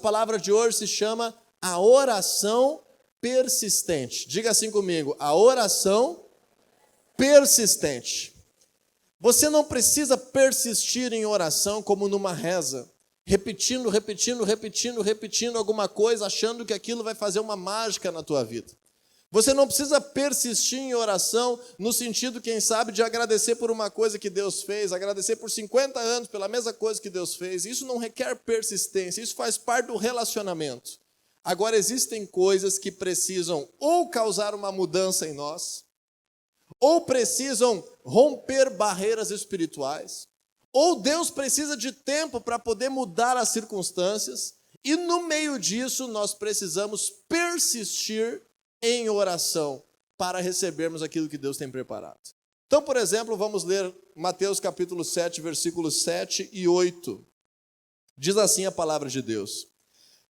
palavra de hoje se chama a oração persistente. Diga assim comigo, a oração persistente. Você não precisa persistir em oração como numa reza, repetindo alguma coisa, achando que aquilo vai fazer uma mágica na tua vida. Você não precisa persistir em oração no sentido, quem sabe, de agradecer por uma coisa que Deus fez, agradecer por 50 anos pela mesma coisa que Deus fez. Isso não requer persistência, isso faz parte do relacionamento. Agora, existem coisas que precisam ou causar uma mudança em nós, ou precisam romper barreiras espirituais, ou Deus precisa de tempo para poder mudar as circunstâncias, e no meio disso nós precisamos persistir em oração para recebermos aquilo que Deus tem preparado. Então, por exemplo, vamos ler Mateus capítulo 7, versículos 7 e 8. Diz assim a palavra de Deus: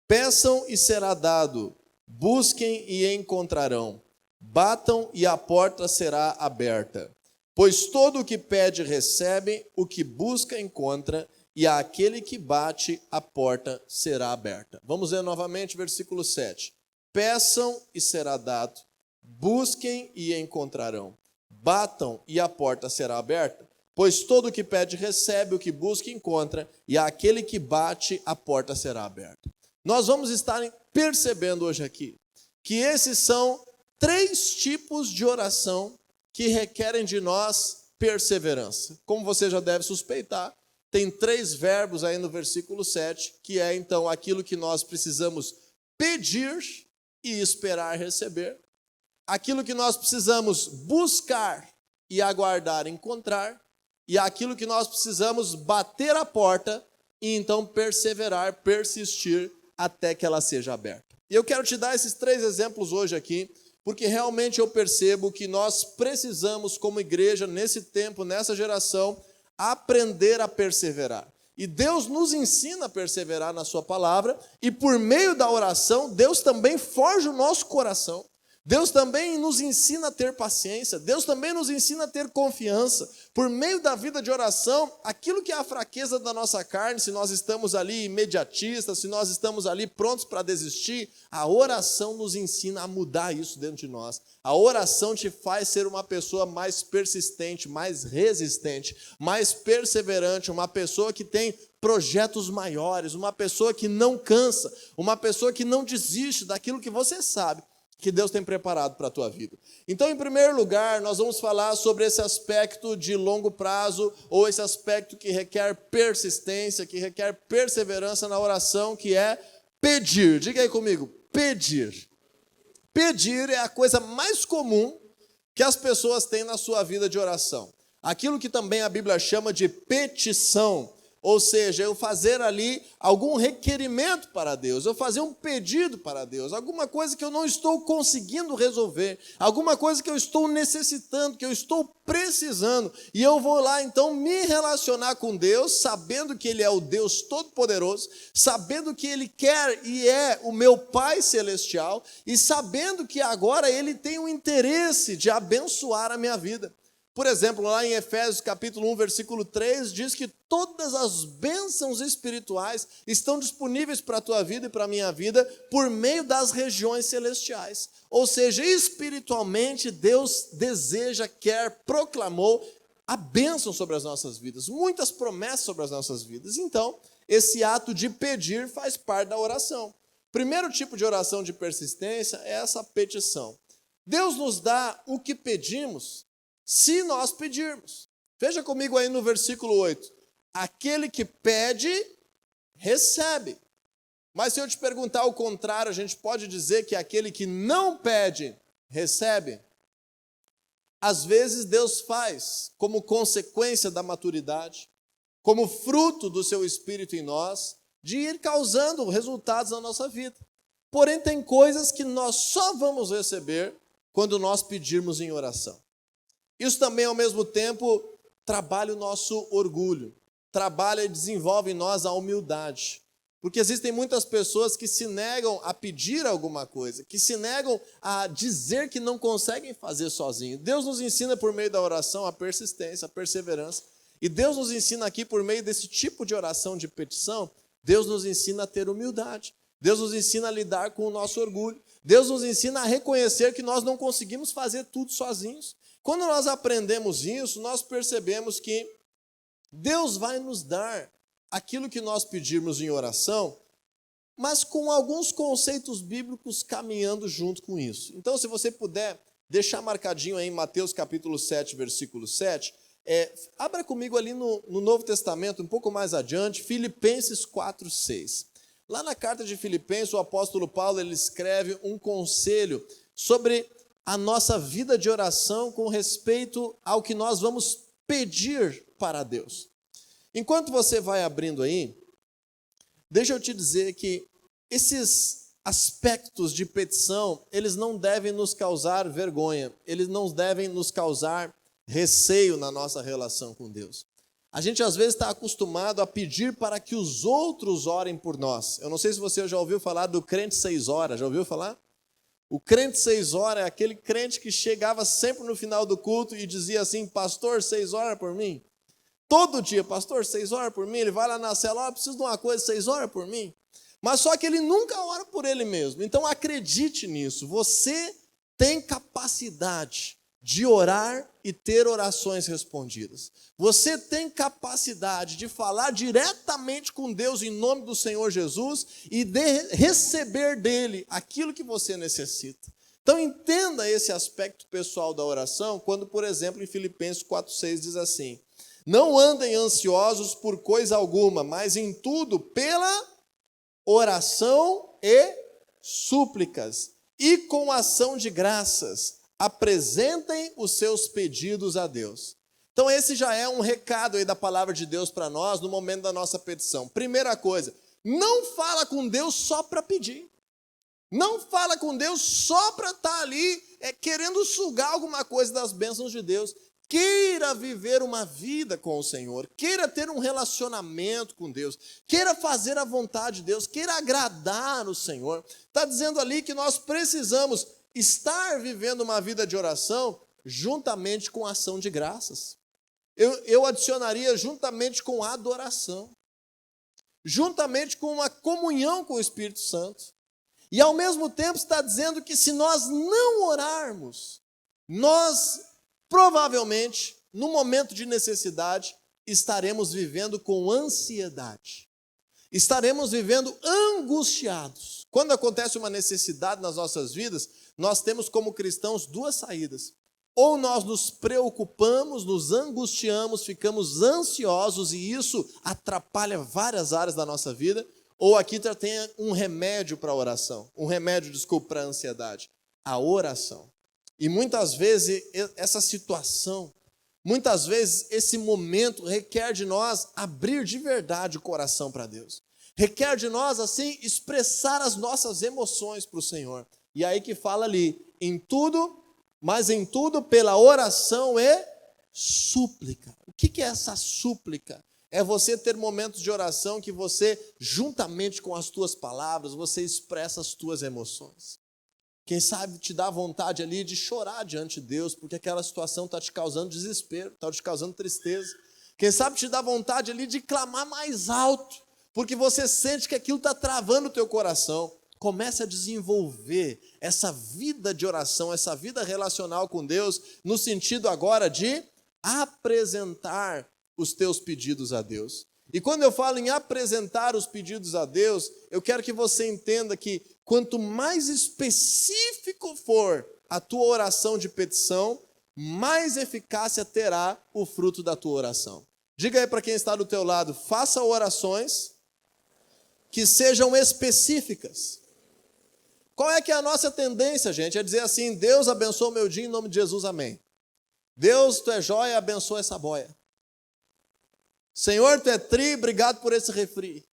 peçam e será dado, busquem e encontrarão, batam e a porta será aberta. Pois todo o que pede recebe, o que busca encontra, e àquele que bate a porta será aberta. Vamos ler novamente versículo 7. Peçam e será dado, busquem e encontrarão, batam e a porta será aberta. Pois todo o que pede recebe, o que busca encontra, e àquele que bate a porta será aberta. Nós vamos estar percebendo hoje aqui que esses são 3 tipos de oração que requerem de nós perseverança. Como você já deve suspeitar, tem 3 verbos aí no versículo 7, que é então aquilo que nós precisamos pedir e esperar receber, aquilo que nós precisamos buscar e aguardar encontrar, e aquilo que nós precisamos bater a porta e então perseverar, persistir até que ela seja aberta. E eu quero te dar esses 3 exemplos hoje aqui, porque realmente eu percebo que nós precisamos, como igreja, nesse tempo, nessa geração, aprender a perseverar. E Deus nos ensina a perseverar na sua palavra, e por meio da oração, Deus também forja o nosso coração. Deus também nos ensina a ter paciência, Deus também nos ensina a ter confiança. Por meio da vida de oração, aquilo que é a fraqueza da nossa carne, se nós estamos ali imediatistas, se nós estamos ali prontos para desistir, a oração nos ensina a mudar isso dentro de nós. A oração te faz ser uma pessoa mais persistente, mais resistente, mais perseverante, uma pessoa que tem projetos maiores, uma pessoa que não cansa, uma pessoa que não desiste daquilo que você sabe que Deus tem preparado para a tua vida. Então, em primeiro lugar, nós vamos falar sobre esse aspecto de longo prazo, ou esse aspecto que requer persistência, que requer perseverança na oração, que é pedir. Diga aí comigo, pedir. Pedir é a coisa mais comum que as pessoas têm na sua vida de oração. Aquilo que também a Bíblia chama de petição. Ou seja, eu fazer ali algum requerimento para Deus, eu fazer um pedido para Deus, alguma coisa que eu não estou conseguindo resolver, alguma coisa que eu estou necessitando, que eu estou precisando, e eu vou lá então me relacionar com Deus, sabendo que Ele é o Deus Todo-Poderoso, sabendo que Ele quer e é o meu Pai Celestial, e sabendo que agora Ele tem o interesse de abençoar a minha vida. Por exemplo, lá em Efésios capítulo 1, versículo 3, diz que todas as bênçãos espirituais estão disponíveis para a tua vida e para a minha vida por meio das regiões celestiais. Ou seja, espiritualmente, Deus deseja, quer, proclamou a bênção sobre as nossas vidas, muitas promessas sobre as nossas vidas. Então, esse ato de pedir faz parte da oração. Primeiro tipo de oração de persistência é essa petição. Deus nos dá o que pedimos, se nós pedirmos. Veja comigo aí no versículo 8. Aquele que pede, recebe. Mas se eu te perguntar o contrário, a gente pode dizer que aquele que não pede, recebe? Às vezes Deus faz, como consequência da maturidade, como fruto do seu Espírito em nós, de ir causando resultados na nossa vida. Porém, tem coisas que nós só vamos receber quando nós pedirmos em oração. Isso também, ao mesmo tempo, trabalha o nosso orgulho, trabalha e desenvolve em nós a humildade. Porque existem muitas pessoas que se negam a pedir alguma coisa, que se negam a dizer que não conseguem fazer sozinho. Deus nos ensina por meio da oração a persistência, a perseverança. E Deus nos ensina aqui por meio desse tipo de oração de petição, Deus nos ensina a ter humildade. Deus nos ensina a lidar com o nosso orgulho. Deus nos ensina a reconhecer que nós não conseguimos fazer tudo sozinhos. Quando nós aprendemos isso, nós percebemos que Deus vai nos dar aquilo que nós pedirmos em oração, mas com alguns conceitos bíblicos caminhando junto com isso. Então, se você puder deixar marcadinho aí em Mateus capítulo 7, versículo 7, abra comigo ali no Novo Testamento, um pouco mais adiante, Filipenses 4, 6. Lá na carta de Filipenses, o apóstolo Paulo ele escreve um conselho sobre a nossa vida de oração com respeito ao que nós vamos pedir para Deus. Enquanto você vai abrindo aí, deixa eu te dizer que esses aspectos de petição, eles não devem nos causar vergonha, eles não devem nos causar receio na nossa relação com Deus. A gente às vezes está acostumado a pedir para que os outros orem por nós. Eu não sei se você já ouviu falar do crente 6 horas, já ouviu falar? O crente 6 horas é aquele crente que chegava sempre no final do culto e dizia assim, pastor, 6 horas por mim? Todo dia, pastor, 6 horas por mim? Ele vai lá na cela, preciso de uma coisa, 6 horas por mim? Mas só que ele nunca ora por ele mesmo. Então acredite nisso, você tem capacidade de orar e ter orações respondidas. Você tem capacidade de falar diretamente com Deus em nome do Senhor Jesus e de receber dele aquilo que você necessita. Então entenda esse aspecto pessoal da oração, quando, por exemplo, em Filipenses 4,6 diz assim, não andem ansiosos por coisa alguma, mas em tudo pela oração e súplicas, e com ação de graças, apresentem os seus pedidos a Deus. Então esse já é um recado aí da palavra de Deus para nós no momento da nossa petição. Primeira coisa, não fala com Deus só para pedir. Não fala com Deus só para estar ali querendo sugar alguma coisa das bênçãos de Deus. Queira viver uma vida com o Senhor, queira ter um relacionamento com Deus, queira fazer a vontade de Deus, queira agradar o Senhor. Está dizendo ali que nós precisamos estar vivendo uma vida de oração juntamente com ação de graças. Eu adicionaria juntamente com adoração, juntamente com uma comunhão com o Espírito Santo. E ao mesmo tempo está dizendo que se nós não orarmos, nós provavelmente, no momento de necessidade, estaremos vivendo com ansiedade. Estaremos vivendo angustiados. Quando acontece uma necessidade nas nossas vidas, nós temos como cristãos 2 saídas. Ou nós nos preocupamos, nos angustiamos, ficamos ansiosos e isso atrapalha várias áreas da nossa vida. Ou aqui tem um remédio para a oração, para a ansiedade, a oração. E muitas vezes essa situação, muitas vezes esse momento requer de nós abrir de verdade o coração para Deus. Requer de nós, assim, expressar as nossas emoções para o Senhor. E aí que fala ali, em tudo, mas em tudo pela oração e súplica. O que é essa súplica? É você ter momentos de oração que você, juntamente com as tuas palavras, você expressa as tuas emoções. Quem sabe te dá vontade ali de chorar diante de Deus, porque aquela situação está te causando desespero, está te causando tristeza. Quem sabe te dá vontade ali de clamar mais alto, porque você sente que aquilo está travando o teu coração. Comece a desenvolver essa vida de oração, essa vida relacional com Deus, no sentido agora de apresentar os teus pedidos a Deus. E quando eu falo em apresentar os pedidos a Deus, eu quero que você entenda que quanto mais específico for a tua oração de petição, mais eficácia terá o fruto da tua oração. Diga aí para quem está do teu lado, faça orações que sejam específicas. Qual é que é a nossa tendência, gente? É dizer assim, Deus abençoa o meu dia em nome de Jesus, amém. Deus, tu é joia, abençoa essa boia. Senhor, tu é tri, obrigado por esse refri.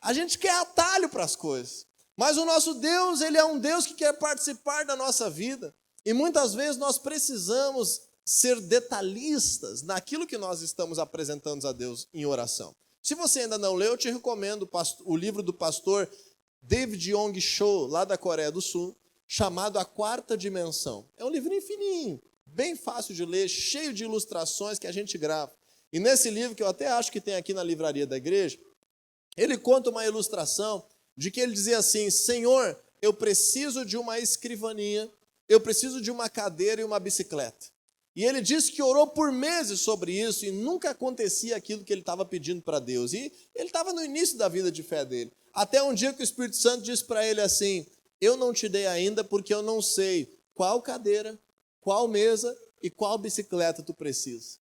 A gente quer atalho para as coisas. Mas o nosso Deus, ele é um Deus que quer participar da nossa vida. E muitas vezes nós precisamos ser detalhistas naquilo que nós estamos apresentando a Deus em oração. Se você ainda não leu, eu te recomendo o livro do pastor David Yong Cho, lá da Coreia do Sul, chamado A Quarta Dimensão. É um livrinho fininho, bem fácil de ler, cheio de ilustrações que a gente grava. E nesse livro, que eu até acho que tem aqui na livraria da igreja, ele conta uma ilustração de que ele dizia assim: Senhor, eu preciso de uma escrivaninha, eu preciso de uma cadeira e uma bicicleta. E ele disse que orou por meses sobre isso e nunca acontecia aquilo que ele estava pedindo para Deus. E ele estava no início da vida de fé dele. Até um dia que o Espírito Santo disse para ele assim: eu não te dei ainda porque eu não sei qual cadeira, qual mesa e qual bicicleta tu precisa.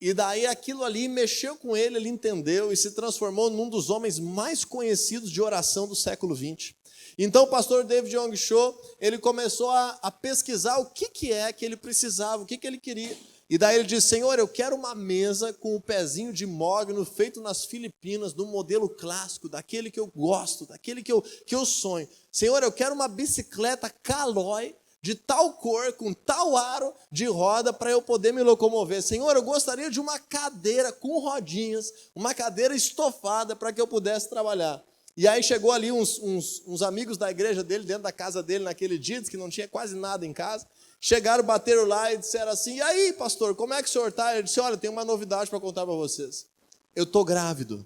E daí aquilo ali mexeu com ele, ele entendeu e se transformou num dos homens mais conhecidos de oração do século XX. Então o pastor David Yong Cho, ele começou a pesquisar o que é que ele precisava, o que ele queria. E daí ele disse: Senhor, eu quero uma mesa com o pezinho de mogno feito nas Filipinas, do modelo clássico, daquele que eu gosto, daquele que eu sonho. Senhor, eu quero uma bicicleta Caloi, de tal cor, com tal aro de roda, para eu poder me locomover. Senhor, eu gostaria de uma cadeira com rodinhas, uma cadeira estofada para que eu pudesse trabalhar. E aí chegou ali uns amigos da igreja dele, dentro da casa dele naquele dia, disse que não tinha quase nada em casa. Chegaram, bateram lá e disseram assim: e aí, pastor, como é que o senhor está? Ele disse: olha, tem uma novidade para contar para vocês. Eu estou grávido.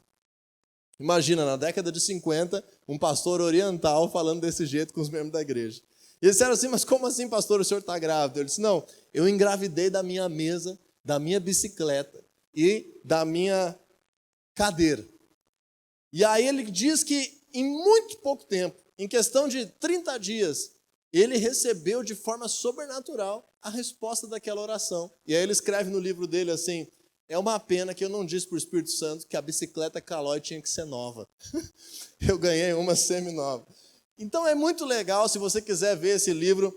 Imagina, na década de 50, um pastor oriental falando desse jeito com os membros da igreja. E eles disseram assim: mas como assim, pastor, o senhor está grávido? Ele disse: não, eu engravidei da minha mesa, da minha bicicleta e da minha cadeira. E aí ele diz que em muito pouco tempo, em questão de 30 dias, ele recebeu de forma sobrenatural a resposta daquela oração. E aí ele escreve no livro dele assim: é uma pena que eu não disse para o Espírito Santo que a bicicleta Caloi tinha que ser nova. Eu ganhei uma semi-nova. Então é muito legal, se você quiser ver esse livro,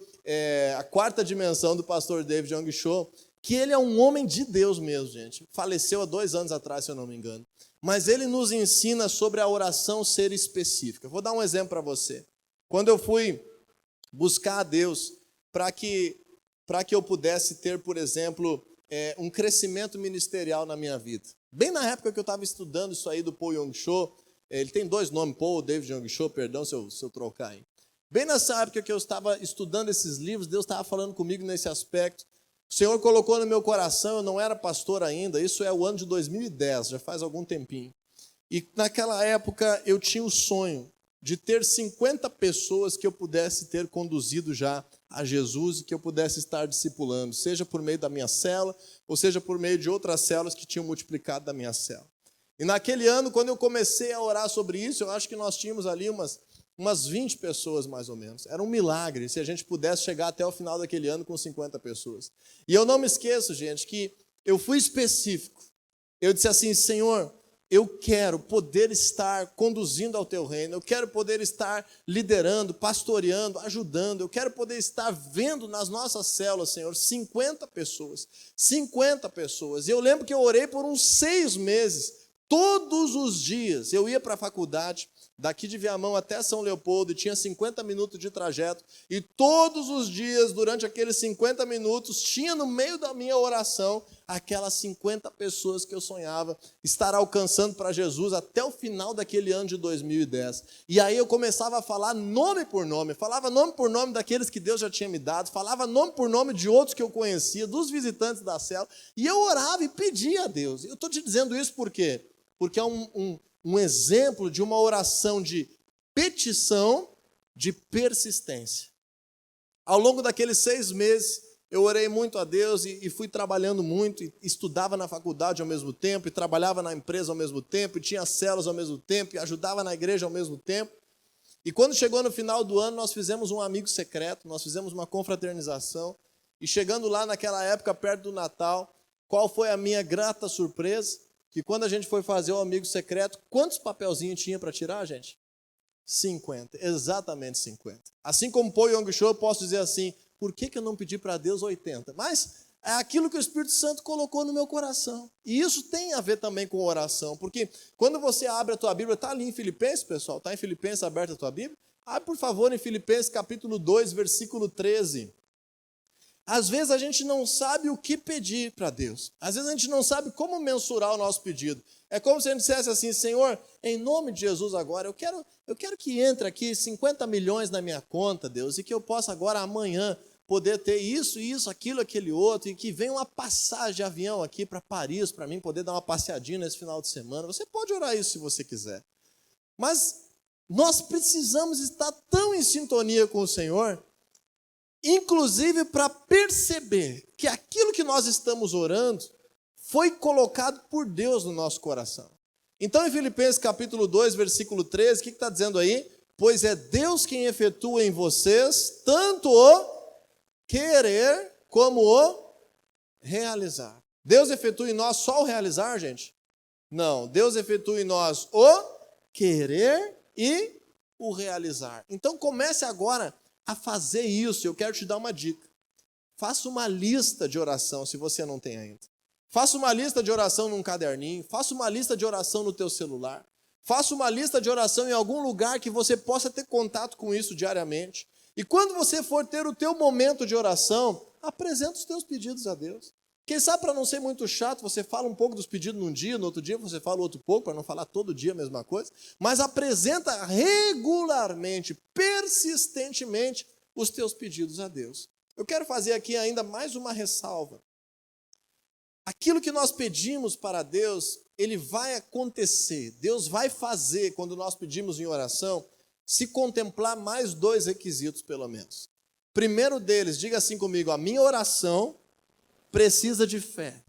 A Quarta Dimensão, do pastor David Yong Cho, que ele é um homem de Deus mesmo, gente. Faleceu há 2 anos atrás, se eu não me engano. Mas ele nos ensina sobre a oração ser específica. Vou dar um exemplo para você. Quando eu fui buscar a Deus para que eu pudesse ter, por exemplo, um crescimento ministerial na minha vida. Bem na época que eu estava estudando isso aí do Paul Yong Cho, ele tem 2 nomes, Paul David Yong Cho, perdão se eu trocar aí. Bem nessa época que eu estava estudando esses livros, Deus estava falando comigo nesse aspecto. O Senhor colocou no meu coração, eu não era pastor ainda, isso é o ano de 2010, já faz algum tempinho. E naquela época eu tinha o sonho de ter 50 pessoas que eu pudesse ter conduzido já a Jesus e que eu pudesse estar discipulando, seja por meio da minha célula, ou seja por meio de outras células que tinham multiplicado da minha célula. E naquele ano, quando eu comecei a orar sobre isso, eu acho que nós tínhamos ali umas 20 pessoas mais ou menos. Era um milagre se a gente pudesse chegar até o final daquele ano com 50 pessoas. E eu não me esqueço, gente, que eu fui específico. Eu disse assim: Senhor, eu quero poder estar conduzindo ao teu reino, eu quero poder estar liderando, pastoreando, ajudando, eu quero poder estar vendo nas nossas células, Senhor, 50 pessoas. 50 pessoas. E eu lembro que eu orei por uns 6 meses. Todos os dias eu ia para a faculdade, daqui de Viamão até São Leopoldo, e tinha 50 minutos de trajeto, e todos os dias, durante aqueles 50 minutos, tinha no meio da minha oração aquelas 50 pessoas que eu sonhava estar alcançando para Jesus até o final daquele ano de 2010. E aí eu começava a falar nome por nome, falava nome por nome daqueles que Deus já tinha me dado, falava nome por nome de outros que eu conhecia, dos visitantes da célula, e eu orava e pedia a Deus. Eu estou te dizendo isso por quê? Porque é um exemplo de uma oração de petição, de persistência. Ao longo daqueles 6 meses, eu orei muito a Deus e fui trabalhando muito, e estudava na faculdade ao mesmo tempo, e trabalhava na empresa ao mesmo tempo, e tinha células ao mesmo tempo, e ajudava na igreja ao mesmo tempo. E quando chegou no final do ano, nós fizemos um amigo secreto, nós fizemos uma confraternização, e chegando lá naquela época, perto do Natal, qual foi a minha grata surpresa? Que quando a gente foi fazer o amigo secreto, quantos papelzinhos tinha para tirar, gente? 50, exatamente 50. Assim como Paul Yong Cho, eu posso dizer assim: por que eu não pedi para Deus 80? Mas é aquilo que o Espírito Santo colocou no meu coração. E isso tem a ver também com oração, porque quando você abre a tua Bíblia, está ali em Filipenses, pessoal? Está em Filipenses aberta a tua Bíblia? Abre, por favor, em Filipenses capítulo 2, versículo 13. Às vezes a gente não sabe o que pedir para Deus. Às vezes a gente não sabe como mensurar o nosso pedido. É como se a gente dissesse assim: Senhor, em nome de Jesus agora, eu quero que entre aqui 50 milhões na minha conta, Deus, e que eu possa agora, amanhã, poder ter isso, aquilo, aquele outro, e que venha uma passagem de avião aqui para Paris, para mim poder dar uma passeadinha nesse final de semana. Você pode orar isso se você quiser. Mas Nós precisamos estar tão em sintonia com o Senhor, inclusive para perceber que aquilo que nós estamos orando foi colocado por Deus no nosso coração. Então, em Filipenses capítulo 2, versículo 13, o que está dizendo aí? Pois é Deus quem efetua em vocês tanto o querer como o realizar. Deus efetua em nós só o realizar, gente? Não, Deus efetua em nós o querer e o realizar. Então comece agora a fazer isso. Eu quero te dar uma dica. Faça uma lista de oração, se você não tem ainda. Faça uma lista de oração num caderninho, faça uma lista de oração no teu celular. Faça uma lista de oração em algum lugar que você possa ter contato com isso diariamente. E quando você for ter o teu momento de oração, apresenta os teus pedidos a Deus. Quem sabe, para não ser muito chato, você fala um pouco dos pedidos num dia, no outro dia você fala outro pouco, para não falar todo dia a mesma coisa, mas apresenta regularmente, persistentemente, os teus pedidos a Deus. Eu quero fazer aqui ainda mais uma ressalva. Aquilo que nós pedimos para Deus, ele vai acontecer. Deus vai fazer, quando nós pedimos em oração, se contemplar mais 2 requisitos, pelo menos. Primeiro deles, diga assim comigo, a minha oração precisa de fé.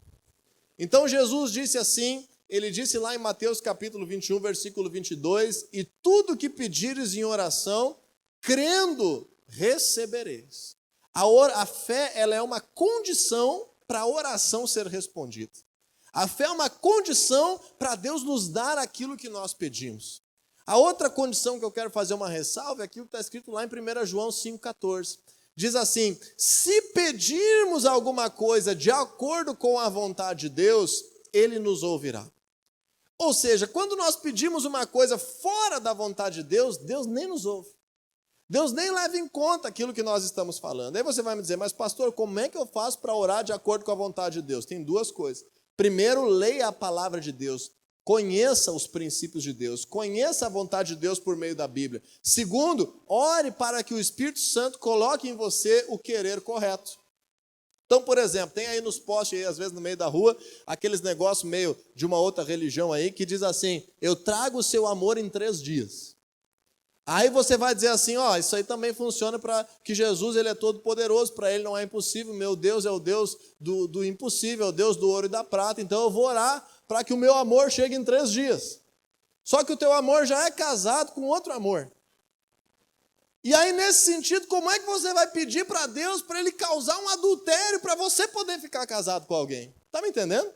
Então Jesus disse assim, ele disse lá em Mateus capítulo 21, versículo 22, e tudo que pedires em oração, crendo, recebereis. A fé, ela é uma condição para a oração ser respondida. A fé é uma condição para Deus nos dar aquilo que nós pedimos. A outra condição que eu quero fazer uma ressalva é aquilo que está escrito lá em 1 João 5,14. Diz assim, se pedirmos alguma coisa de acordo com a vontade de Deus, Ele nos ouvirá. Ou seja, quando nós pedimos uma coisa fora da vontade de Deus, Deus nem nos ouve. Deus nem leva em conta aquilo que nós estamos falando. Aí você vai me dizer, mas pastor, como é que eu faço para orar de acordo com a vontade de Deus? Tem 2 coisas. Primeiro, leia a palavra de Deus. Conheça os princípios de Deus, conheça a vontade de Deus por meio da Bíblia. Segundo, ore para que o Espírito Santo coloque em você o querer correto. Então, por exemplo, tem aí nos postes, aí, às vezes no meio da rua, aqueles negócios meio de uma outra religião aí, que diz assim, eu trago o seu amor em 3 dias. Aí você vai dizer assim, ó, isso aí também funciona para que Jesus, ele é todo poderoso, para ele não é impossível, meu Deus é o Deus do impossível, é o Deus do ouro e da prata, então eu vou orar para que o meu amor chegue em 3 dias. Só que o teu amor já é casado com outro amor. E aí, nesse sentido, como é que você vai pedir para Deus para Ele causar um adultério para você poder ficar casado com alguém? Está me entendendo?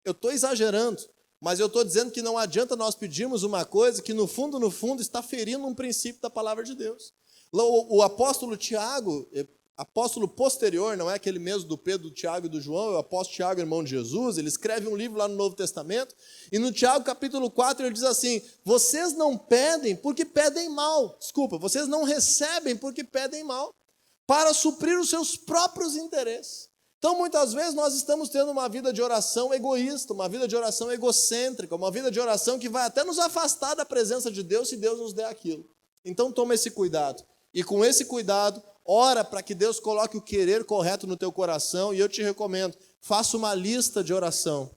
Eu estou exagerando, mas eu estou dizendo que não adianta nós pedirmos uma coisa que no fundo, está ferindo um princípio da palavra de Deus. O apóstolo Tiago, apóstolo posterior, não é aquele mesmo do Pedro, do Tiago e do João, é o apóstolo Tiago, irmão de Jesus, ele escreve um livro lá no Novo Testamento, e no Tiago capítulo 4 ele diz assim, vocês não pedem porque pedem mal, vocês não recebem porque pedem mal, para suprir os seus próprios interesses. Então muitas vezes nós estamos tendo uma vida de oração egoísta, uma vida de oração egocêntrica, uma vida de oração que vai até nos afastar da presença de Deus se Deus nos der aquilo. Então toma esse cuidado, e com esse cuidado, ora para que Deus coloque o querer correto no teu coração, e eu te recomendo, faça uma lista de oração,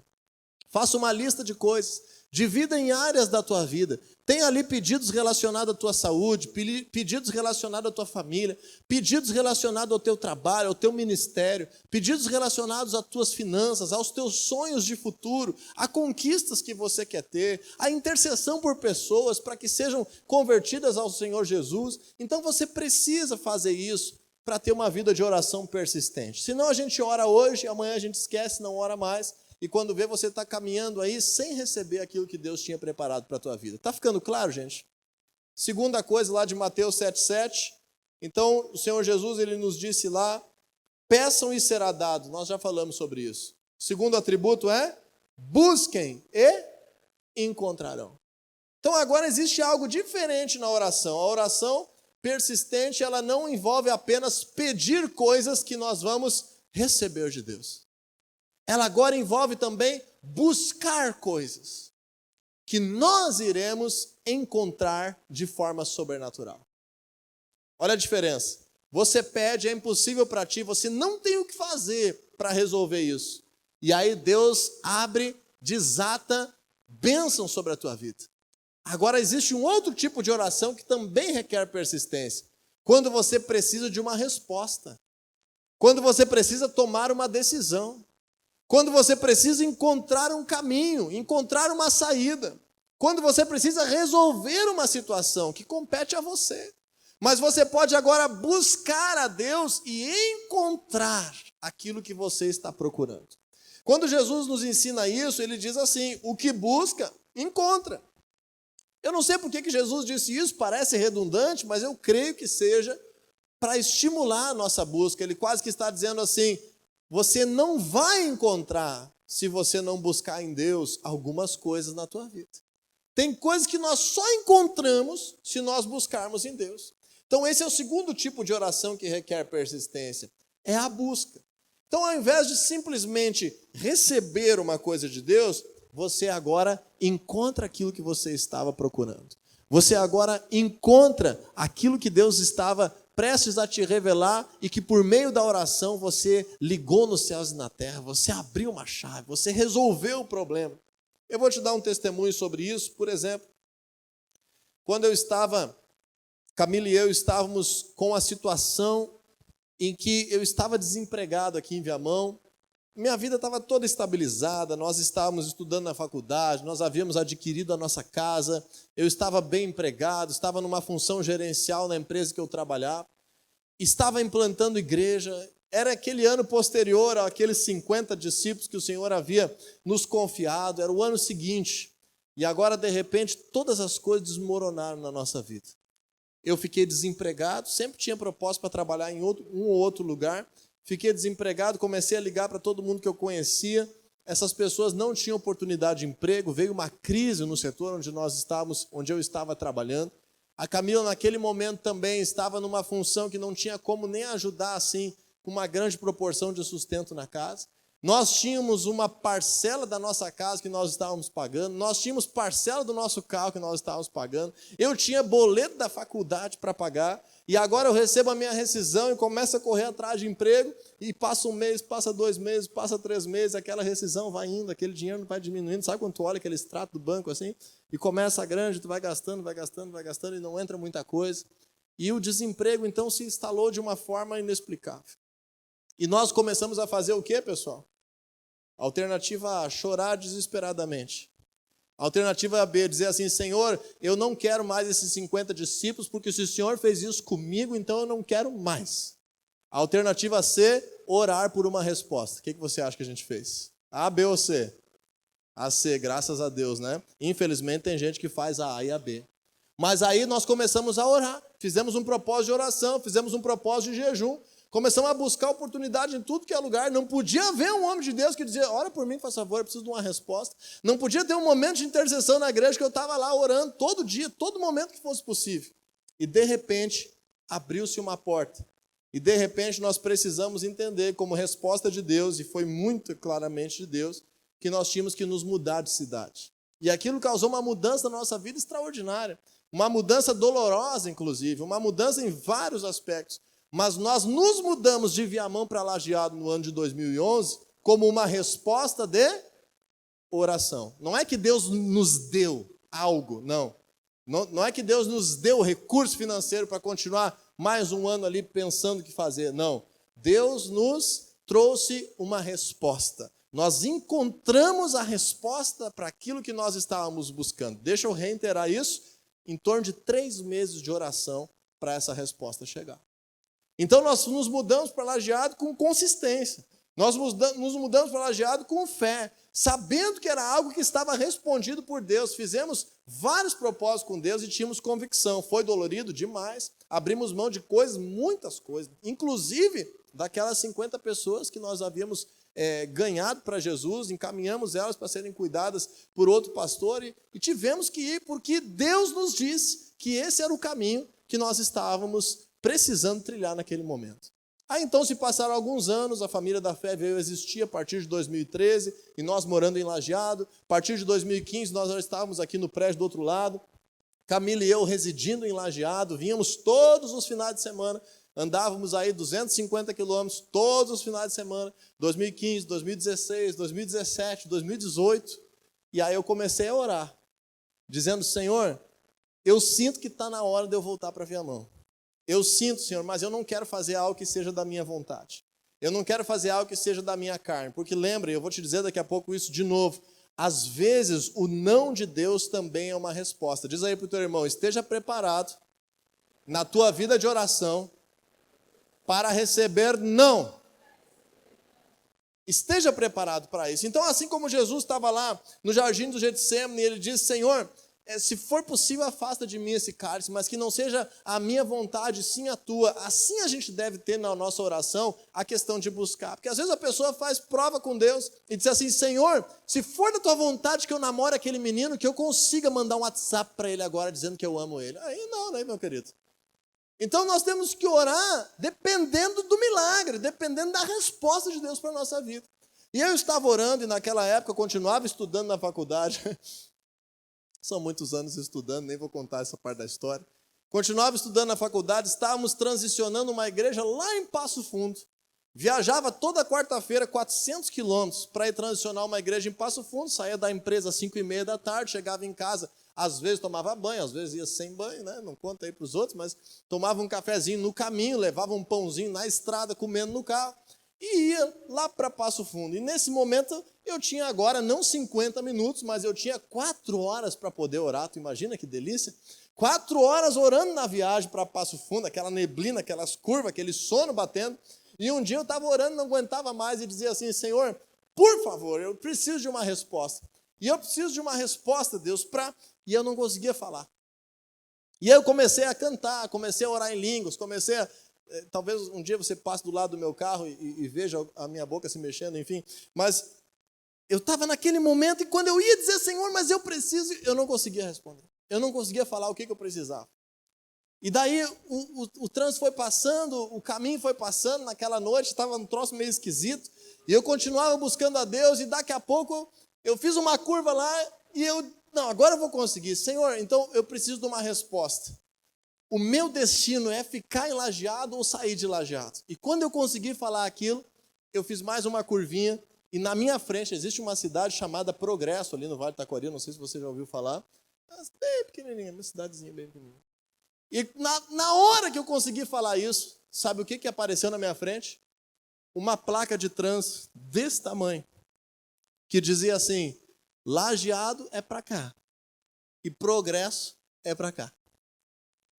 faça uma lista de coisas, divida em áreas da tua vida, tem ali pedidos relacionados à tua saúde, pedidos relacionados à tua família, pedidos relacionados ao teu trabalho, ao teu ministério, pedidos relacionados às tuas finanças, aos teus sonhos de futuro, a conquistas que você quer ter, a intercessão por pessoas para que sejam convertidas ao Senhor Jesus. Então você precisa fazer isso para ter uma vida de oração persistente. Senão a gente ora hoje, amanhã a gente esquece, não ora mais. E quando vê, você está caminhando aí sem receber aquilo que Deus tinha preparado para a tua vida. Está ficando claro, gente? Segunda coisa lá de Mateus 7,7. Então, o Senhor Jesus, ele nos disse lá, peçam e será dado. Nós já falamos sobre isso. Segundo atributo é, busquem e encontrarão. Então, agora existe algo diferente na oração. A oração persistente, ela não envolve apenas pedir coisas que nós vamos receber de Deus. Ela agora envolve também buscar coisas que nós iremos encontrar de forma sobrenatural. Olha a diferença. Você pede, é impossível para ti, você não tem o que fazer para resolver isso. E aí Deus abre, desata bênção sobre a tua vida. Agora, existe um outro tipo de oração que também requer persistência. Quando você precisa de uma resposta. Quando você precisa tomar uma decisão. Quando você precisa encontrar um caminho, encontrar uma saída. Quando você precisa resolver uma situação que compete a você. Mas você pode agora buscar a Deus e encontrar aquilo que você está procurando. Quando Jesus nos ensina isso, ele diz assim: o que busca, encontra. Eu não sei por que Jesus disse isso, parece redundante, mas eu creio que seja para estimular a nossa busca. Ele quase que está dizendo assim: você não vai encontrar se você não buscar em Deus algumas coisas na tua vida. Tem coisas que nós só encontramos se nós buscarmos em Deus. Então esse é o segundo tipo de oração que requer persistência, é a busca. Então ao invés de simplesmente receber uma coisa de Deus, você agora encontra aquilo que você estava procurando. Você agora encontra aquilo que Deus estava prestes a te revelar e que por meio da oração você ligou nos céus e na terra, você abriu uma chave, você resolveu o problema. Eu vou te dar um testemunho sobre isso. Por exemplo, quando Camila e eu estávamos com a situação em que eu estava desempregado aqui em Viamão, minha vida estava toda estabilizada, nós estávamos estudando na faculdade, nós havíamos adquirido a nossa casa, eu estava bem empregado, estava numa função gerencial na empresa que eu trabalhava, estava implantando igreja, era aquele ano posterior àqueles 50 discípulos que o Senhor havia nos confiado, era o ano seguinte, e agora de repente todas as coisas desmoronaram na nossa vida. Eu fiquei desempregado, sempre tinha propósito para trabalhar em um ou outro lugar, fiquei desempregado, comecei a ligar para todo mundo que eu conhecia, essas pessoas não tinham oportunidade de emprego, veio uma crise no setor onde eu estava trabalhando. A Camila naquele momento também estava numa função que não tinha como nem ajudar assim, com uma grande proporção de sustento na casa. Nós tínhamos uma parcela da nossa casa que nós estávamos pagando, nós tínhamos parcela do nosso carro que nós estávamos pagando, eu tinha boleto da faculdade para pagar, e agora eu recebo a minha rescisão e começo a correr atrás de emprego, e passa um mês, passa 2 meses, passa 3 meses, aquela rescisão vai indo, aquele dinheiro não vai diminuindo, sabe quando tu olha aquele extrato do banco assim, e começa grande, tu vai gastando, e não entra muita coisa, e o desemprego então se instalou de uma forma inexplicável. E nós começamos a fazer o quê, pessoal? Alternativa A, chorar desesperadamente. Alternativa B, dizer assim: Senhor, eu não quero mais esses 50 discípulos, porque se o Senhor fez isso comigo, então eu não quero mais. Alternativa C, orar por uma resposta. O que você acha que a gente fez? A, B ou C? A C, graças a Deus, né? Infelizmente tem gente que faz a A e a B. Mas aí nós começamos a orar, fizemos um propósito de oração, fizemos um propósito de jejum, começamos a buscar oportunidade em tudo que é lugar. Não podia haver um homem de Deus que dizia: ora por mim, faz favor, eu preciso de uma resposta. Não podia ter um momento de intercessão na igreja que eu estava lá orando todo dia, todo momento que fosse possível. E de repente, abriu-se uma porta. E de repente nós precisamos entender como resposta de Deus, e foi muito claramente de Deus, que nós tínhamos que nos mudar de cidade. E aquilo causou uma mudança na nossa vida extraordinária. Uma mudança dolorosa, inclusive, uma mudança em vários aspectos. Mas nós nos mudamos de Viamão para Lajeado no ano de 2011 como uma resposta de oração. Não é que Deus nos deu algo, não. Não é que Deus nos deu recurso financeiro para continuar mais um ano ali pensando o que fazer, não. Deus nos trouxe uma resposta. Nós encontramos a resposta para aquilo que nós estávamos buscando. Deixa eu reiterar isso, em torno de 3 meses de oração para essa resposta chegar. Então nós nos mudamos para Lajeado com consistência. Nós nos mudamos para Lajeado com fé, sabendo que era algo que estava respondido por Deus. Fizemos vários propósitos com Deus e tínhamos convicção. Foi dolorido demais. Abrimos mão de coisas, muitas coisas. Inclusive daquelas 50 pessoas que nós havíamos ganhado para Jesus, encaminhamos elas para serem cuidadas por outro pastor e tivemos que ir porque Deus nos disse que esse era o caminho que nós estávamos precisando trilhar naquele momento. Aí então se passaram alguns anos, a família da fé veio a existir a partir de 2013, e nós morando em Lajeado. A partir de 2015 nós já estávamos aqui no prédio do outro lado, Camila e eu residindo em Lajeado, vínhamos todos os finais de semana, andávamos aí 250 quilômetros todos os finais de semana, 2015, 2016, 2017, 2018, e aí eu comecei a orar. dizendo: Senhor, eu sinto que está na hora de eu voltar para Viamão. Eu sinto, Senhor, mas eu não quero fazer algo que seja da minha vontade. Eu não quero fazer algo que seja da minha carne. Porque lembre, eu vou te dizer daqui a pouco isso de novo. Às vezes, o não de Deus também é uma resposta. Diz aí para o teu irmão: esteja preparado na tua vida de oração para receber não. Esteja preparado para isso. Então, assim como Jesus estava lá no jardim do Getsemane, ele disse: Senhor, se for possível, afasta de mim esse cálice, mas que não seja a minha vontade, sim a tua. Assim a gente deve ter na nossa oração a questão de buscar. Porque às vezes a pessoa faz prova com Deus e diz assim: Senhor, se for da tua vontade que eu namore aquele menino, que eu consiga mandar um WhatsApp para ele agora dizendo que eu amo ele. Aí não, né, meu querido? Então nós temos que orar dependendo do milagre, dependendo da resposta de Deus para a nossa vida. E eu estava orando e naquela época eu continuava estudando na faculdade. São muitos anos estudando, nem vou contar essa parte da história. Continuava estudando na faculdade, estávamos transicionando uma igreja lá em Passo Fundo. Viajava toda quarta-feira 400 quilômetros para ir transicionar uma igreja em Passo Fundo. Saía da empresa às 5h30 da tarde, chegava em casa. Às vezes tomava banho, às vezes ia sem banho, né? Não conta aí para os outros, mas tomava um cafezinho no caminho, levava um pãozinho na estrada, comendo no carro, e ia lá para Passo Fundo. E nesse momento eu tinha agora não 50 minutos, mas eu tinha 4 horas para poder orar. Tu imagina que delícia? 4 horas orando na viagem para Passo Fundo, aquela neblina, aquelas curvas, aquele sono batendo. E um dia eu estava orando, não aguentava mais e dizia assim: Senhor, por favor, eu preciso de uma resposta. E eu preciso de uma resposta, Deus, E eu não conseguia falar. E aí eu comecei a cantar, comecei a orar em línguas, talvez um dia você passe do lado do meu carro e veja a minha boca se mexendo, enfim. Mas eu estava naquele momento e quando eu ia dizer: Senhor, mas eu preciso, eu não conseguia responder. Eu não conseguia falar o que eu precisava. E daí o trânsito foi passando, o caminho foi passando naquela noite, estava um troço meio esquisito. E eu continuava buscando a Deus e daqui a pouco eu fiz uma curva lá e não, agora eu vou conseguir. Senhor, então eu preciso de uma resposta. O meu destino é ficar em Lajeado ou sair de Lajeado? E quando eu consegui falar aquilo, eu fiz mais uma curvinha e na minha frente existe uma cidade chamada Progresso, ali no Vale do Taquari, não sei se você já ouviu falar. Mas bem pequenininha, uma cidadezinha bem pequenininha. E na hora que eu consegui falar isso, sabe o que apareceu na minha frente? Uma placa de trânsito desse tamanho, que dizia assim: Lajeado é para cá e Progresso é para cá.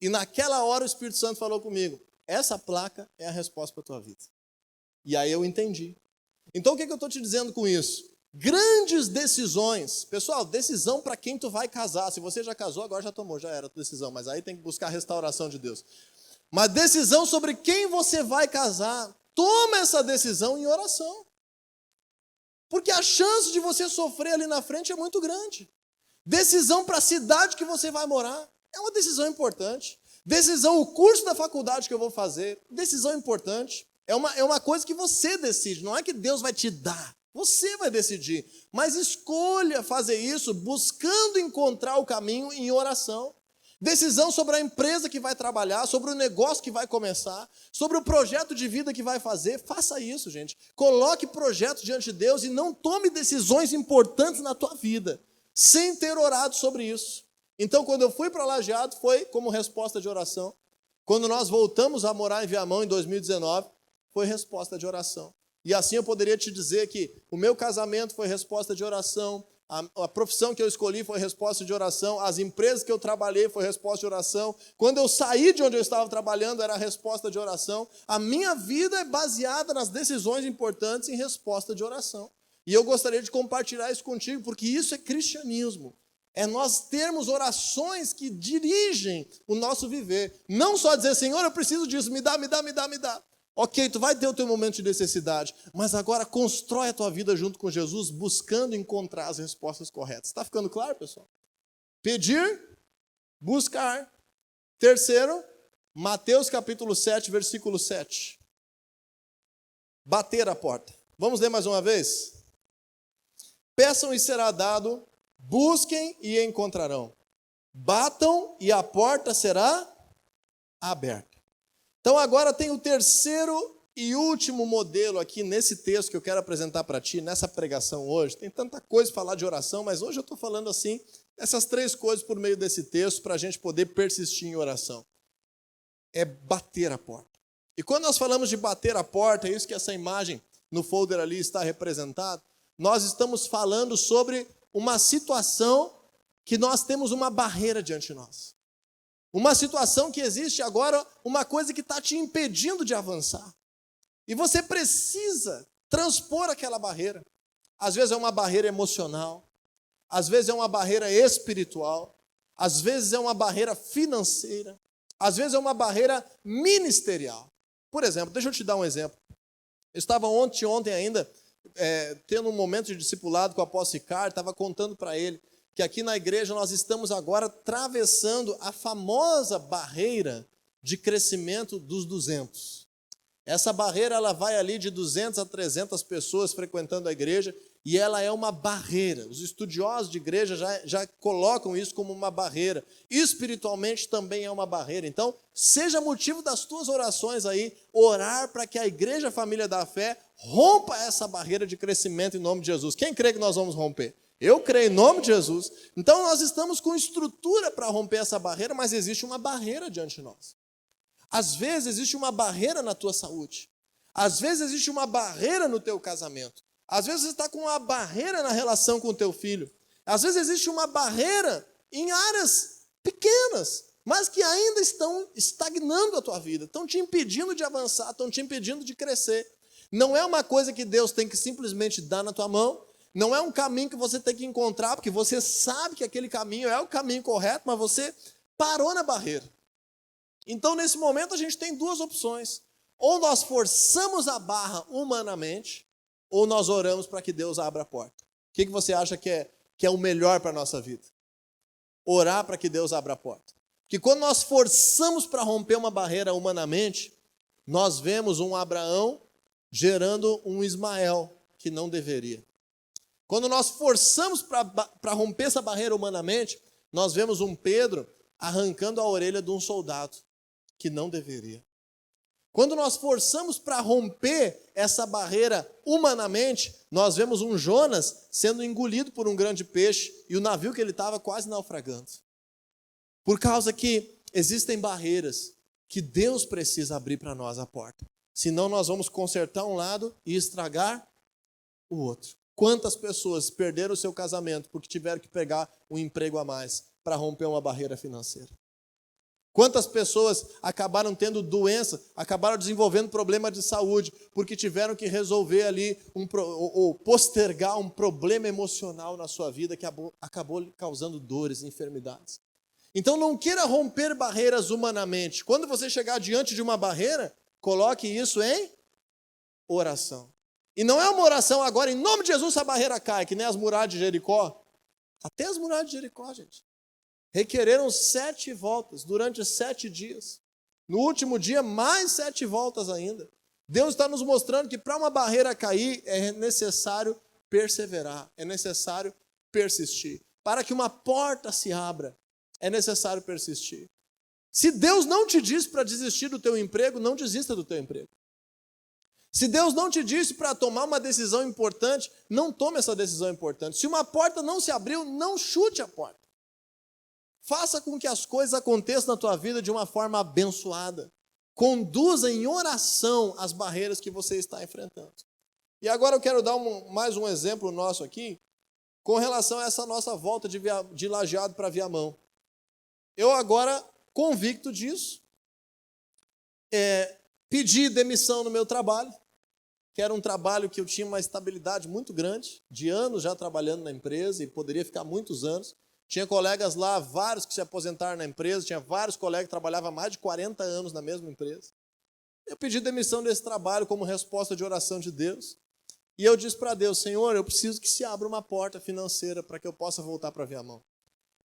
E naquela hora o Espírito Santo falou comigo: essa placa é a resposta para a tua vida. E aí eu entendi. Então o que eu estou te dizendo com isso? Grandes decisões. Pessoal, decisão para quem tu vai casar. Se você já casou, agora já tomou, já era a tua decisão. Mas aí tem que buscar a restauração de Deus. Mas decisão sobre quem você vai casar. Toma essa decisão em oração. Porque a chance de você sofrer ali na frente é muito grande. Decisão para a cidade que você vai morar é uma decisão importante. Decisão, o curso da faculdade que eu vou fazer, decisão importante. É uma coisa que você decide, não é que Deus vai te dar. Você vai decidir. Mas escolha fazer isso buscando encontrar o caminho em oração. Decisão sobre a empresa que vai trabalhar, sobre o negócio que vai começar, sobre o projeto de vida que vai fazer. Faça isso, gente. Coloque projetos diante de Deus e não tome decisões importantes na tua vida sem ter orado sobre isso. Então, quando eu fui para Lajeado, foi como resposta de oração. Quando nós voltamos a morar em Viamão em 2019, foi resposta de oração. E assim eu poderia te dizer que o meu casamento foi resposta de oração, a profissão que eu escolhi foi resposta de oração, as empresas que eu trabalhei foi resposta de oração, quando eu saí de onde eu estava trabalhando era resposta de oração. A minha vida é baseada nas decisões importantes em resposta de oração. E eu gostaria de compartilhar isso contigo, porque isso é cristianismo. É nós termos orações que dirigem o nosso viver. Não só dizer: Senhor, eu preciso disso, me dá, me dá, me dá, me dá. Ok, tu vai ter o teu momento de necessidade, mas agora constrói a tua vida junto com Jesus, buscando encontrar as respostas corretas. Está ficando claro, pessoal? Pedir, buscar. Terceiro, Mateus capítulo 7, versículo 7. Bater a porta. Vamos ler mais uma vez? Peçam e será dado, busquem e encontrarão. Batam e a porta será aberta. Então agora tem o terceiro e último modelo aqui nesse texto que eu quero apresentar para ti, nessa pregação hoje. Tem tanta coisa para falar de oração, mas hoje eu estou falando assim, essas 3 coisas por meio desse texto para a gente poder persistir em oração. É bater a porta. E quando nós falamos de bater a porta, é isso que essa imagem no folder ali está representado, nós estamos falando sobre uma situação que nós temos uma barreira diante de nós. Uma situação que existe agora, uma coisa que está te impedindo de avançar. E você precisa transpor aquela barreira. Às vezes é uma barreira emocional, às vezes é uma barreira espiritual, às vezes é uma barreira financeira, às vezes é uma barreira ministerial. Por exemplo, deixa eu te dar um exemplo. Eu estava ontem ainda, tendo um momento de discipulado com o apóstolo Ricardo, estava contando para ele que aqui na igreja nós estamos agora atravessando a famosa barreira de crescimento dos 200. Essa barreira ela vai ali de 200 a 300 pessoas frequentando a igreja e ela é uma barreira. Os estudiosos de igreja já colocam isso como uma barreira. Espiritualmente também é uma barreira. Então, seja motivo das tuas orações aí, orar para que a Igreja Família da Fé rompa essa barreira de crescimento em nome de Jesus. Quem crê que nós vamos romper? Eu creio em nome de Jesus. Então, nós estamos com estrutura para romper essa barreira, mas existe uma barreira diante de nós. Às vezes existe uma barreira na tua saúde. Às vezes existe uma barreira no teu casamento. Às vezes você está com uma barreira na relação com o teu filho. Às vezes existe uma barreira em áreas pequenas, mas que ainda estão estagnando a tua vida. Estão te impedindo de avançar, estão te impedindo de crescer. Não é uma coisa que Deus tem que simplesmente dar na tua mão. Não é um caminho que você tem que encontrar, porque você sabe que aquele caminho é o caminho correto, mas você parou na barreira. Então, nesse momento, a gente tem 2 opções. Ou nós forçamos a barra humanamente, ou nós oramos para que Deus abra a porta. O que você acha que é o melhor para a nossa vida? Orar para que Deus abra a porta. Porque quando nós forçamos para romper uma barreira humanamente, nós vemos um Abraão gerando um Ismael que não deveria. Quando nós forçamos para romper essa barreira humanamente, nós vemos um Pedro arrancando a orelha de um soldado que não deveria. Quando nós forçamos para romper essa barreira humanamente, nós vemos um Jonas sendo engolido por um grande peixe e o navio que ele estava quase naufragando. Por causa que existem barreiras que Deus precisa abrir para nós a porta. Senão nós vamos consertar um lado e estragar o outro. Quantas pessoas perderam o seu casamento porque tiveram que pegar um emprego a mais para romper uma barreira financeira? Quantas pessoas acabaram tendo doença, acabaram desenvolvendo problema de saúde, porque tiveram que resolver ali, ou postergar um problema emocional na sua vida que acabou causando dores e enfermidades. Então não queira romper barreiras humanamente. Quando você chegar diante de uma barreira, coloque isso em oração. E não é uma oração agora, em nome de Jesus, a barreira cai, que nem as muralhas de Jericó. Até as muralhas de Jericó, gente. Requereram 7 voltas durante 7 dias. No último dia, mais 7 voltas ainda. Deus está nos mostrando que para uma barreira cair é necessário perseverar, é necessário persistir. Para que uma porta se abra, é necessário persistir. Se Deus não te disse para desistir do teu emprego, não desista do teu emprego. Se Deus não te disse para tomar uma decisão importante, não tome essa decisão importante. Se uma porta não se abriu, não chute a porta. Faça com que as coisas aconteçam na tua vida de uma forma abençoada. Conduza em oração as barreiras que você está enfrentando. E agora eu quero dar mais um exemplo nosso aqui, com relação a essa nossa volta de Lajeado para Viamão. Eu agora, convicto disso, pedi demissão no meu trabalho, que era um trabalho que eu tinha uma estabilidade muito grande, de anos já trabalhando na empresa, e poderia ficar muitos anos. Tinha colegas lá, vários que se aposentaram na empresa, tinha vários colegas que trabalhavam há mais de 40 anos na mesma empresa. Eu pedi demissão desse trabalho como resposta de oração de Deus. E eu disse para Deus, Senhor, eu preciso que se abra uma porta financeira para que eu possa voltar para Viamão.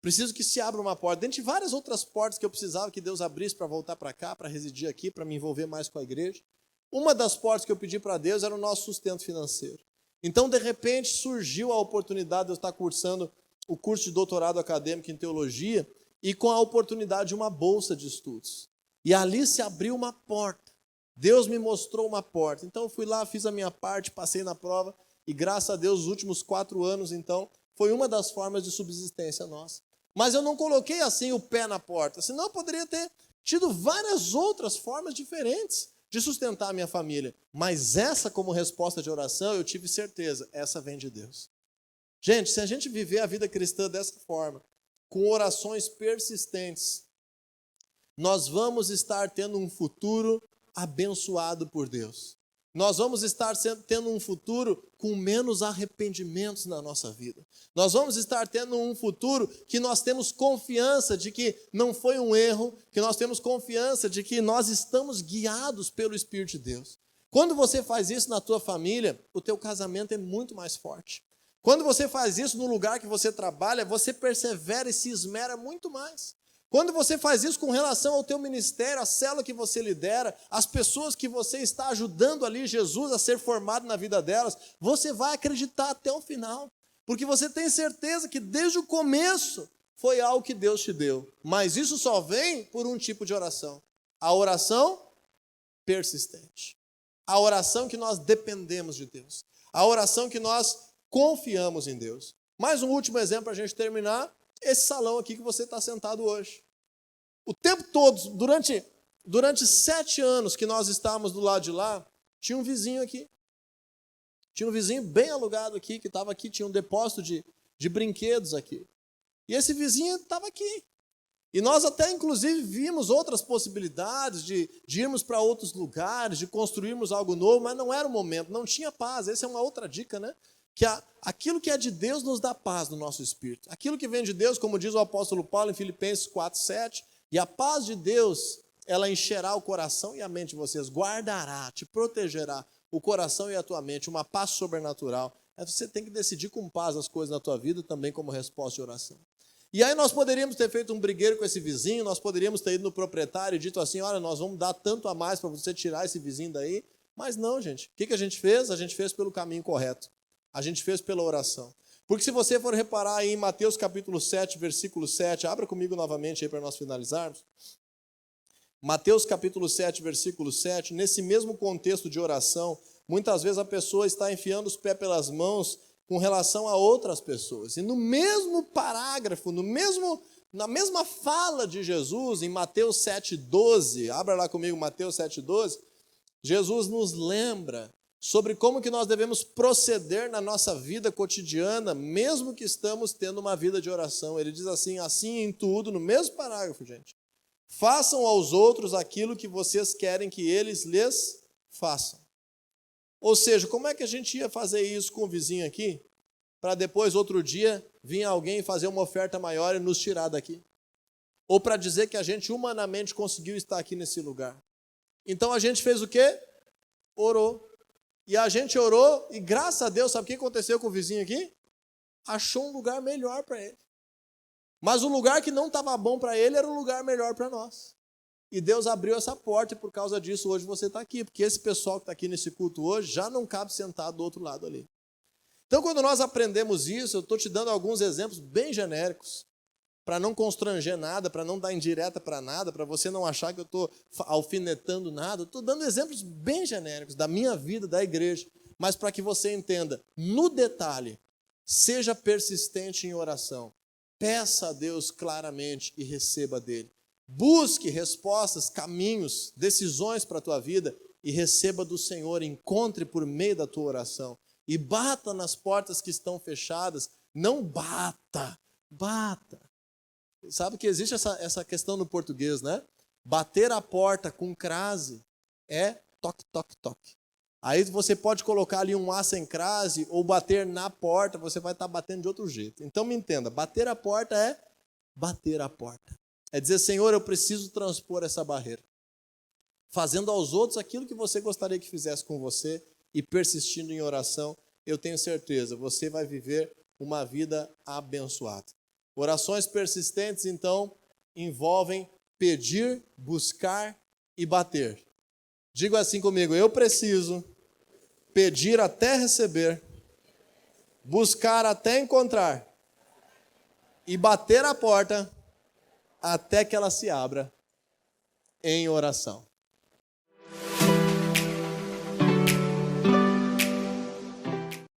Preciso que se abra uma porta. Dentre várias outras portas que eu precisava que Deus abrisse para voltar para cá, para residir aqui, para me envolver mais com a igreja. Uma das portas que eu pedi para Deus era o nosso sustento financeiro. Então, de repente, surgiu a oportunidade de eu estar cursando o curso de doutorado acadêmico em teologia e com a oportunidade de uma bolsa de estudos. E ali se abriu uma porta. Deus me mostrou uma porta. Então eu fui lá, fiz a minha parte, passei na prova e graças a Deus os últimos 4 anos, então, foi uma das formas de subsistência nossa. mas eu não coloquei assim o pé na porta. Senão eu poderia ter tido várias outras formas diferentes de sustentar a minha família. Mas essa, como resposta de oração, eu tive certeza, essa vem de Deus. Gente, se a gente viver a vida cristã dessa forma, com orações persistentes, nós vamos estar tendo um futuro abençoado por Deus. Nós vamos estar tendo um futuro com menos arrependimentos na nossa vida. Nós vamos estar tendo um futuro que nós temos confiança de que não foi um erro, que nós temos confiança de que nós estamos guiados pelo Espírito de Deus. Quando você faz isso na tua família, o teu casamento é muito mais forte. Quando você faz isso no lugar que você trabalha, você persevera e se esmera muito mais. Quando você faz isso com relação ao teu ministério, a célula que você lidera, as pessoas que você está ajudando ali, Jesus, a ser formado na vida delas, você vai acreditar até o final. Porque você tem certeza que desde o começo foi algo que Deus te deu. Mas isso só vem por um tipo de oração. A oração persistente. A oração que nós dependemos de Deus. A oração que nós confiamos em Deus. Mais um último exemplo para a gente terminar. Esse salão aqui que você está sentado hoje. O tempo todo, durante 7 anos que nós estávamos do lado de lá, tinha um vizinho aqui. Tinha um vizinho bem alugado aqui, que estava aqui, tinha um depósito de brinquedos aqui. E esse vizinho estava aqui. E nós até, inclusive, vimos outras possibilidades de irmos para outros lugares, de construirmos algo novo, mas não era o momento, não tinha paz. Essa é uma outra dica, né? Que aquilo que é de Deus nos dá paz no nosso espírito. Aquilo que vem de Deus, como diz o apóstolo Paulo em Filipenses 4:7, e a paz de Deus, ela encherá o coração e a mente de vocês, guardará, te protegerá o coração e a tua mente, uma paz sobrenatural. Você tem que decidir com paz as coisas na tua vida, também como resposta de oração. E aí nós poderíamos ter feito um brigueiro com esse vizinho, nós poderíamos ter ido no proprietário e dito assim, olha, nós vamos dar tanto a mais para você tirar esse vizinho daí. Mas não, gente. O que a gente fez? A gente fez pelo caminho correto. A gente fez pela oração. Porque se você for reparar aí em Mateus capítulo 7, versículo 7, abra comigo novamente aí para nós finalizarmos. Mateus capítulo 7, versículo 7, nesse mesmo contexto de oração, muitas vezes a pessoa está enfiando os pés pelas mãos com relação a outras pessoas. E no mesmo parágrafo, na mesma fala de Jesus, em Mateus 7,12, abra lá comigo Mateus 7,12, Jesus nos lembra sobre como que nós devemos proceder na nossa vida cotidiana, mesmo que estamos tendo uma vida de oração. Ele diz assim em tudo, no mesmo parágrafo, gente. Façam aos outros aquilo que vocês querem que eles lhes façam. Ou seja, como é que a gente ia fazer isso com o vizinho aqui, para depois, outro dia, vir alguém fazer uma oferta maior e nos tirar daqui? Ou para dizer que a gente humanamente conseguiu estar aqui nesse lugar? Então a gente fez o quê? Orou. E a gente orou e, graças a Deus, sabe o que aconteceu com o vizinho aqui? Achou um lugar melhor para ele. Mas o lugar que não estava bom para ele era um lugar melhor para nós. E Deus abriu essa porta e por causa disso hoje você está aqui. Porque esse pessoal que está aqui nesse culto hoje já não cabe sentado do outro lado ali. Então, quando nós aprendemos isso, eu estou te dando alguns exemplos bem genéricos, para não constranger nada, para não dar indireta para nada, para você não achar que eu estou alfinetando nada. Eu estou dando exemplos bem genéricos da minha vida, da igreja, mas para que você entenda, no detalhe, seja persistente em oração, peça a Deus claramente e receba dele. Busque respostas, caminhos, decisões para a tua vida e receba do Senhor, encontre por meio da tua oração. E bata nas portas que estão fechadas, não bata. Sabe que existe essa questão no português, né? Bater a porta com crase é toque, toque, toque. Aí você pode colocar ali um A sem crase ou bater na porta, você vai estar batendo de outro jeito. Então me entenda, bater a porta é bater a porta. É dizer, Senhor, eu preciso transpor essa barreira. Fazendo aos outros aquilo que você gostaria que fizesse com você e persistindo em oração, eu tenho certeza, você vai viver uma vida abençoada. Orações persistentes, então, envolvem pedir, buscar e bater. Diga assim comigo, eu preciso pedir até receber, buscar até encontrar e bater a porta até que ela se abra em oração.